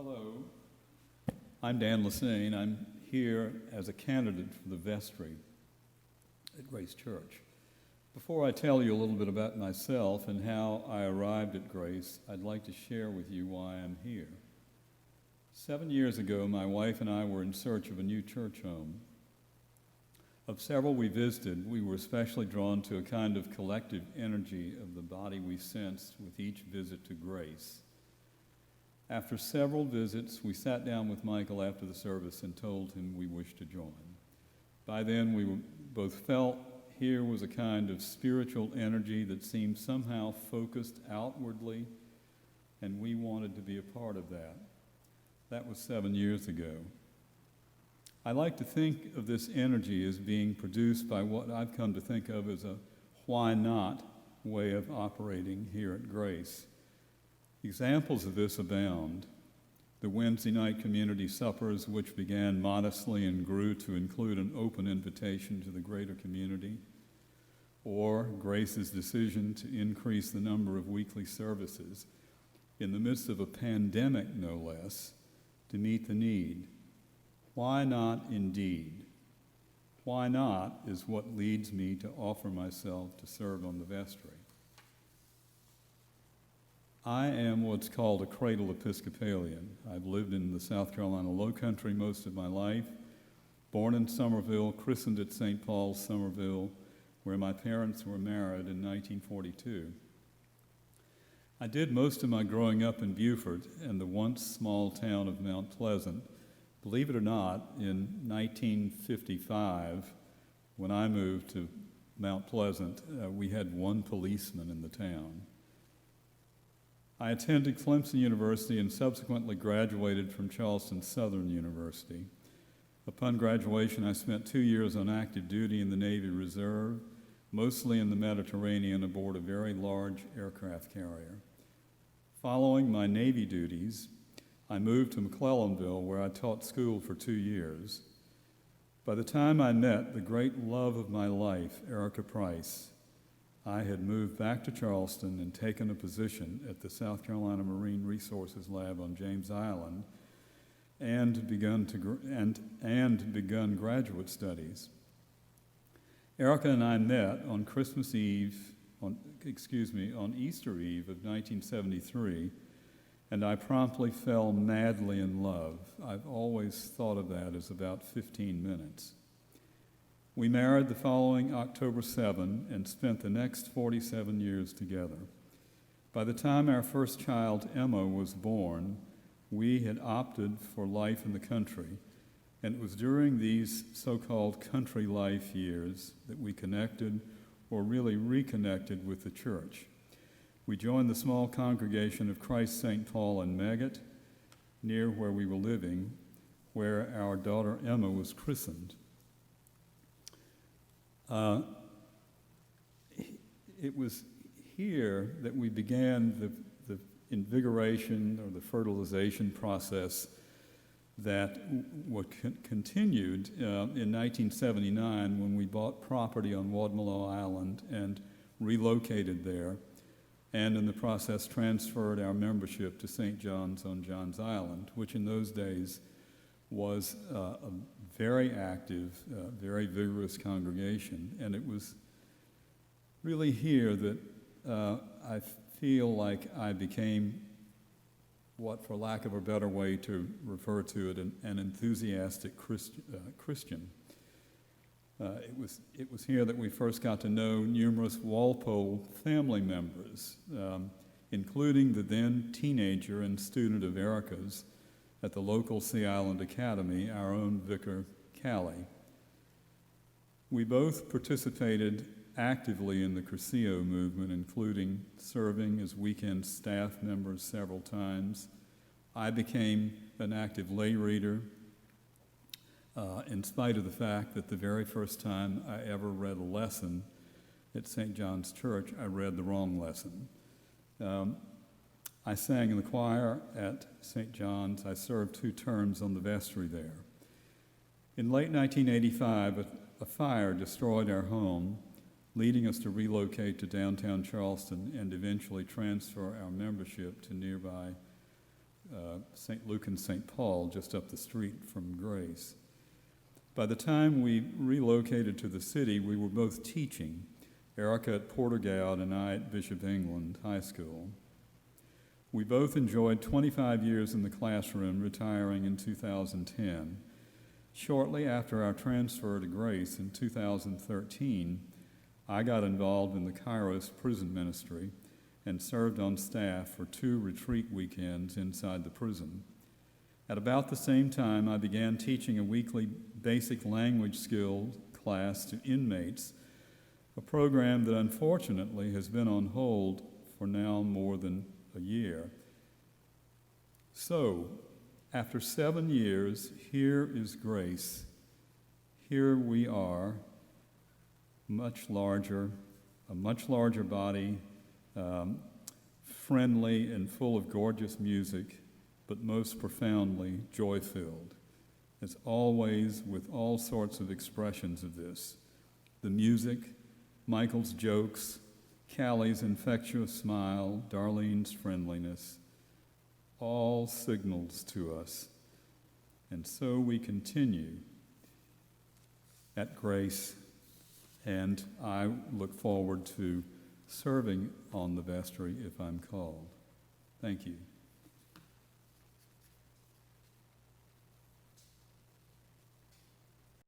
Hello, I'm Dan Lesesne. I'm here as a candidate for the Vestry at Grace Church. Before I tell you a little bit about myself and how I arrived at Grace, I'd like to share with you why I'm here. 7 years ago, my wife and I were in search of a new church home. Of several we visited, we were especially drawn to a kind of collective energy of the body we sensed with each visit to Grace. After several visits, we sat down with Michael after the service and told him we wished to join. By then, we both felt here was a kind of spiritual energy that seemed somehow focused outwardly, and we wanted to be a part of that. That was 7 years ago. I like to think of this energy as being produced by what I've come to think of as a why not way of operating here at Grace. Examples of this abound. The Wednesday night community suppers, which began modestly and grew to include an open invitation to the greater community, or Grace's decision to increase the number of weekly services in the midst of a pandemic, no less, to meet the need. Why not indeed? Why not is what leads me to offer myself to serve on the vestry. I am what's called a cradle Episcopalian. I've lived in the South Carolina Low Country most of my life, born in Somerville, christened at St. Paul's, Somerville, where my parents were married in 1942. I did most of my growing up in Beaufort and the once small town of Mount Pleasant. Believe it or not, in 1955, when I moved to Mount Pleasant, we had one policeman in the town. I attended Clemson University and subsequently graduated from Charleston Southern University. Upon graduation, I spent 2 years on active duty in the Navy Reserve, mostly in the Mediterranean aboard a very large aircraft carrier. Following my Navy duties, I moved to McClellanville, where I taught school for 2 years. By the time I met the great love of my life, Erica Price, I had moved back to Charleston and taken a position at the South Carolina Marine Resources Lab on James Island and begun graduate studies. Erica and I met on on Easter Eve of 1973, and I promptly fell madly in love. I've always thought of that as about 15 minutes. We married the following October 7 and spent the next 47 years together. By the time our first child, Emma, was born, we had opted for life in the country, and it was during these so-called country life years that we connected, or really reconnected, with the church. We joined the small congregation of Christ St. Paul in Maggot, near where we were living, where our daughter Emma was christened. It was here that we began the invigoration or the fertilization process that continued in 1979 when we bought property on Wadmalaw Island and relocated there, and in the process transferred our membership to St. John's on John's Island, which in those days was a very active, very vigorous congregation. And it was really here that I feel like I became what, for lack of a better way to refer to it, an enthusiastic Christian. It was here that we first got to know numerous Walpole family members, including the then teenager and student of Erica's at the local Sea Island Academy, our own Vicar Callie. We both participated actively in the Curcio movement, including serving as weekend staff members several times. I became an active lay reader, in spite of the fact that the very first time I ever read a lesson at St. John's Church, I read the wrong lesson. I sang in the choir at St. John's. I served 2 terms on the vestry there. In late 1985, a fire destroyed our home, leading us to relocate to downtown Charleston and eventually transfer our membership to nearby St. Luke and St. Paul, just up the street from Grace. By the time we relocated to the city, we were both teaching, Erica at Portergoud and I at Bishop England High School. We both enjoyed 25 years in the classroom, retiring in 2010. Shortly after our transfer to Grace in 2013, I got involved in the Kairos prison ministry and served on staff for 2 retreat weekends inside the prison. At about the same time, I began teaching a weekly basic language skills class to inmates, a program that unfortunately has been on hold for now more than a year. So, after 7 years, here is Grace. Here we are, a much larger body, friendly and full of gorgeous music, but most profoundly joy-filled, as always with all sorts of expressions of this. The music, Michael's jokes, Callie's infectious smile, Darlene's friendliness, all signals to us. And so we continue at Grace, and I look forward to serving on the vestry if I'm called. Thank you.